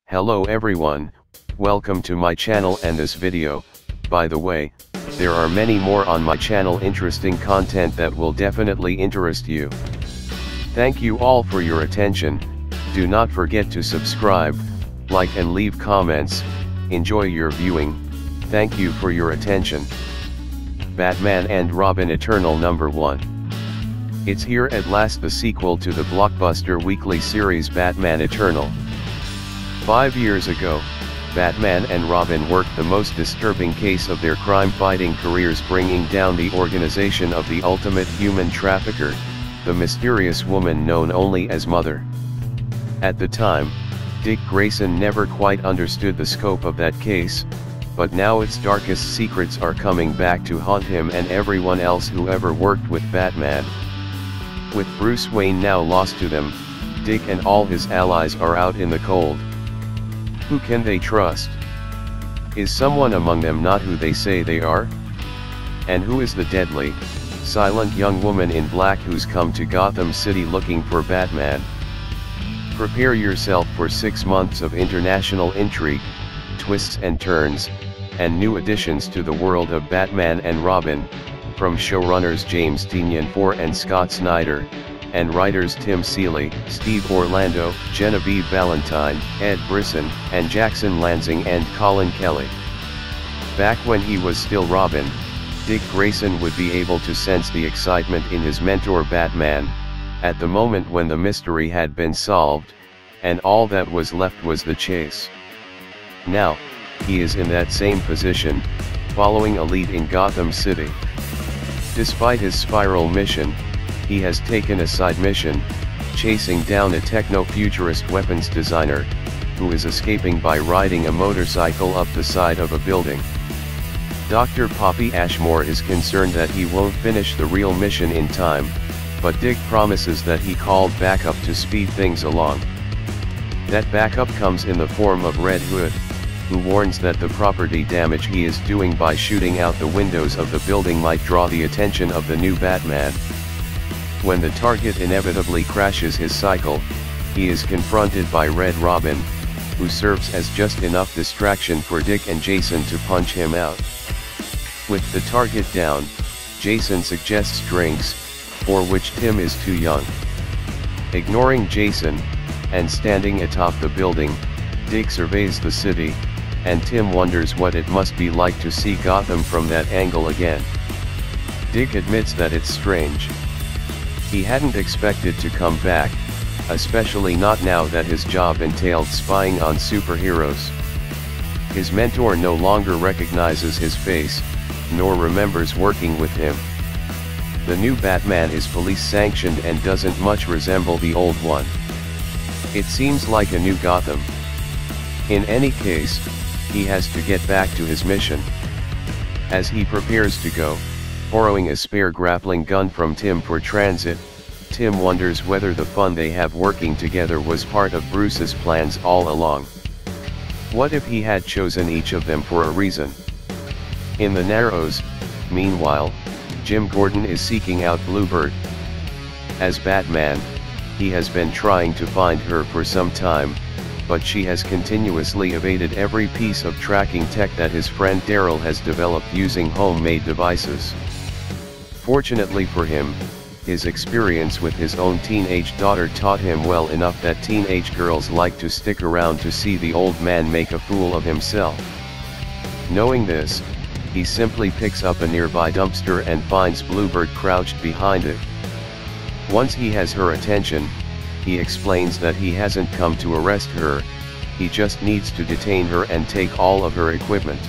Hello everyone, welcome to my channel and this video. By the way, there are many more on my channel interesting content that will definitely interest you. Thank you all for your attention. Do not forget to subscribe, like and leave comments. Enjoy your viewing. Thank you for your attention. Batman and Robin Eternal number 1. It's here at last, the sequel to the blockbuster weekly series Batman Eternal. 5 years ago, Batman and Robin worked the most disturbing case of their crime-fighting careers, bringing down the organization of the ultimate human trafficker, the mysterious woman known only as Mother. At the time, Dick Grayson never quite understood the scope of that case, but now its darkest secrets are coming back to haunt him and everyone else who ever worked with Batman. With Bruce Wayne now lost to them, Dick and all his allies are out in the cold. Who can they trust? Is someone among them not who they say they are? And who is the deadly, silent young woman in black who's come to Gotham City looking for Batman? Prepare yourself for 6 months of international intrigue, twists and turns, and new additions to the world of Batman and Robin, from showrunners James Tynion IV and Scott Snyder, and writers Tim Seeley, Steve Orlando, Genevieve Valentine, Ed Brisson, and Jackson Lanzing and Colin Kelly. Back when he was still Robin, Dick Grayson would be able to sense the excitement in his mentor Batman, at the moment when the mystery had been solved, and all that was left was the chase. Now, he is in that same position, following a lead in Gotham City. Despite his spiral mission, he has taken a side mission, chasing down a techno-futurist weapons designer, who is escaping by riding a motorcycle up the side of a building. Dr. Poppy Ashmore is concerned that he won't finish the real mission in time, but Dick promises that he called backup to speed things along. That backup comes in the form of Red Hood, who warns that the property damage he is doing by shooting out the windows of the building might draw the attention of the new Batman. When the target inevitably crashes his cycle, he is confronted by Red Robin, who serves as just enough distraction for Dick and Jason to punch him out. With the target down, Jason suggests drinks, for which Tim is too young. Ignoring Jason, and standing atop the building, Dick surveys the city, and Tim wonders what it must be like to see Gotham from that angle again. Dick admits that it's strange. He hadn't expected to come back, especially not now that his job entailed spying on superheroes. His mentor no longer recognizes his face, nor remembers working with him. The new Batman is police-sanctioned and doesn't much resemble the old one. It seems like a new Gotham. In any case, he has to get back to his mission. As he prepares to go, borrowing a spare grappling gun from Tim for transit, Tim wonders whether the fun they have working together was part of Bruce's plans all along. What if he had chosen each of them for a reason? In the Narrows, meanwhile, Jim Gordon is seeking out Bluebird. As Batman, he has been trying to find her for some time, but she has continuously evaded every piece of tracking tech that his friend Daryl has developed using homemade devices. Fortunately for him, his experience with his own teenage daughter taught him well enough that teenage girls like to stick around to see the old man make a fool of himself. Knowing this, he simply picks up a nearby dumpster and finds Bluebird crouched behind it. Once he has her attention, he explains that he hasn't come to arrest her, he just needs to detain her and take all of her equipment.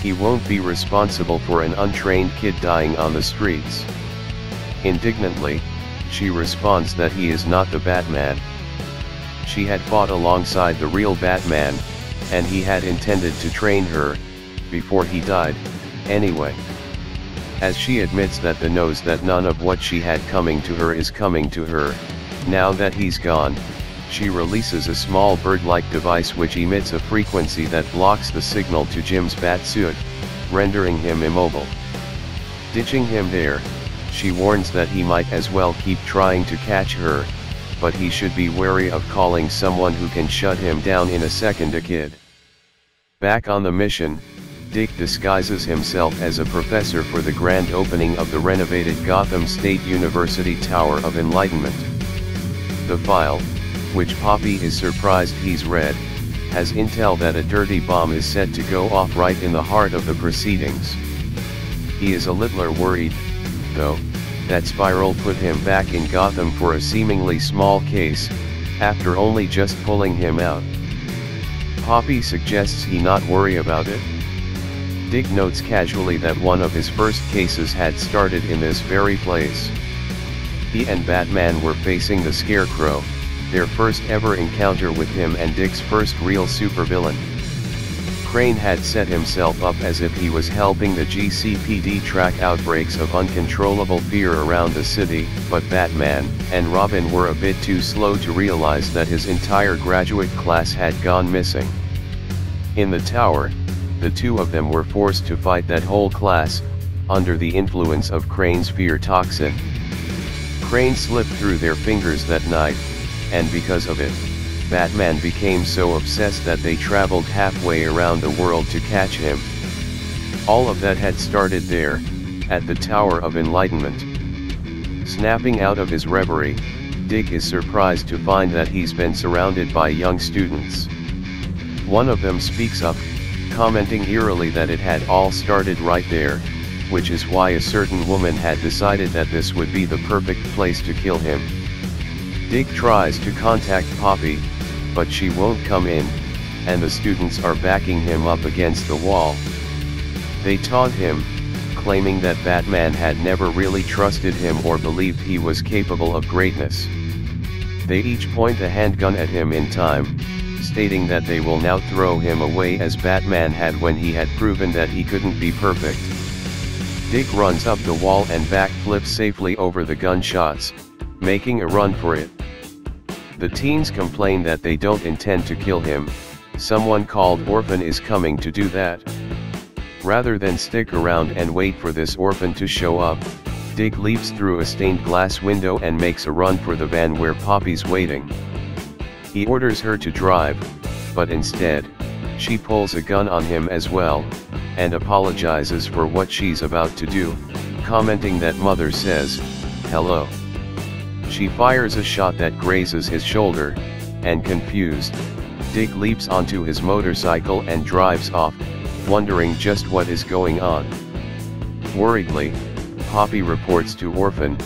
He won't be responsible for an untrained kid dying on the streets. Indignantly, she responds that he is not the Batman. She had fought alongside the real Batman, and he had intended to train her, before he died, anyway. As she admits that knows that none of what she had coming to her is coming to her, now that he's gone, she releases a small bird-like device which emits a frequency that blocks the signal to Jim's batsuit, rendering him immobile. Ditching him there, she warns that he might as well keep trying to catch her, but he should be wary of calling someone who can shut him down in a second a kid. Back on the mission, Dick disguises himself as a professor for the grand opening of the renovated Gotham State University Tower of Enlightenment. The file, which Poppy is surprised he's read, has intel that a dirty bomb is set to go off right in the heart of the proceedings. He is a little worried, though, that Spiral put him back in Gotham for a seemingly small case, after only just pulling him out. Poppy suggests he not worry about it. Dick notes casually that one of his first cases had started in this very place. He and Batman were facing the Scarecrow, their first ever encounter with him and Dick's first real supervillain. Crane had set himself up as if he was helping the GCPD track outbreaks of uncontrollable fear around the city, but Batman and Robin were a bit too slow to realize that his entire graduate class had gone missing. In the tower, the two of them were forced to fight that whole class, under the influence of Crane's fear toxin. Crane slipped through their fingers that night, and because of it, Batman became so obsessed that they traveled halfway around the world to catch him. All of that had started there, at the Tower of Enlightenment. Snapping out of his reverie, Dick is surprised to find that he's been surrounded by young students. One of them speaks up, commenting eerily that it had all started right there, which is why a certain woman had decided that this would be the perfect place to kill him. Dick tries to contact Poppy, but she won't come in, and the students are backing him up against the wall. They taunt him, claiming that Batman had never really trusted him or believed he was capable of greatness. They each point a handgun at him in time, stating that they will now throw him away as Batman had when he had proven that he couldn't be perfect. Dick runs up the wall and backflips safely over the gunshots, making a run for it. The teens complain that they don't intend to kill him, someone called Orphan is coming to do that. Rather than stick around and wait for this orphan to show up, Dick leaps through a stained glass window and makes a run for the van where Poppy's waiting. He orders her to drive, but instead, she pulls a gun on him as well, and apologizes for what she's about to do, commenting that Mother says, "Hello." She fires a shot that grazes his shoulder, and confused, Dick leaps onto his motorcycle and drives off, wondering just what is going on. Worriedly, Poppy reports to Orphan,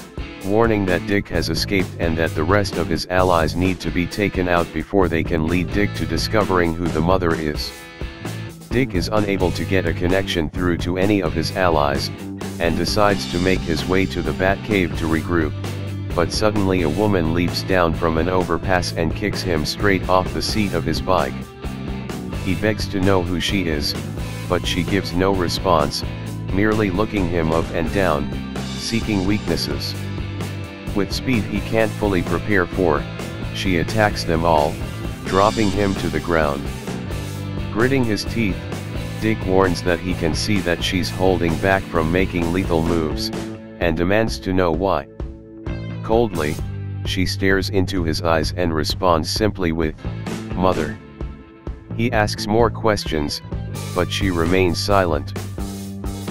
warning that Dick has escaped and that the rest of his allies need to be taken out before they can lead Dick to discovering who the Mother is. Dick is unable to get a connection through to any of his allies, and decides to make his way to the Batcave to regroup, but suddenly a woman leaps down from an overpass and kicks him straight off the seat of his bike. He begs to know who she is, but she gives no response, merely looking him up and down, seeking weaknesses. With speed he can't fully prepare for, she attacks them all, dropping him to the ground. Gritting his teeth, Dick warns that he can see that she's holding back from making lethal moves, and demands to know why. Coldly, she stares into his eyes and responds simply with, "Mother." He asks more questions, but she remains silent.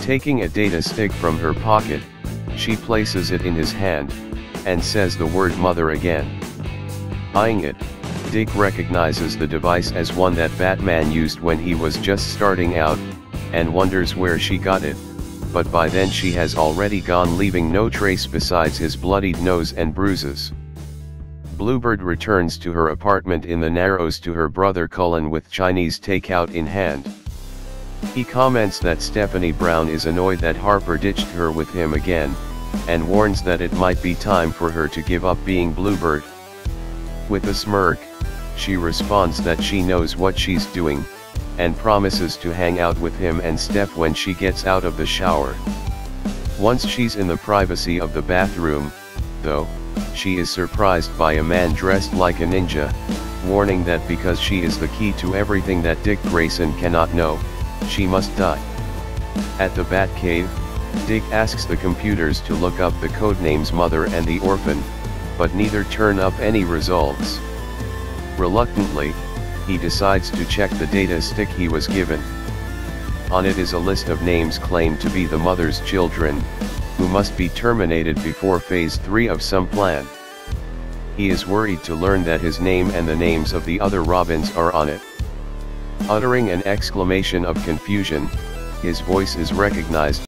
Taking a data stick from her pocket, she places it in his hand, and says the word "Mother" again. Eyeing it, Dick recognizes the device as one that Batman used when he was just starting out, and wonders where she got it, but by then she has already gone, leaving no trace besides his bloodied nose and bruises. Bluebird returns to her apartment in the Narrows to her brother Cullen with Chinese takeout in hand. He comments that Stephanie Brown is annoyed that Harper ditched her with him again, and warns that it might be time for her to give up being Bluebird. With a smirk, she responds that she knows what she's doing, and promises to hang out with him and Steph when she gets out of the shower. Once she's in the privacy of the bathroom, though, she is surprised by a man dressed like a ninja, warning that because she is the key to everything that Dick Grayson cannot know, she must die. At the Batcave, Dick asks the computers to look up the codenames Mother and the Orphan, but neither turn up any results. Reluctantly, he decides to check the data stick he was given. On it is a list of names claimed to be the mother's children, who must be terminated before phase 3 of some plan. He is worried to learn that his name and the names of the other robins are on it. Uttering an exclamation of confusion, his voice is recognized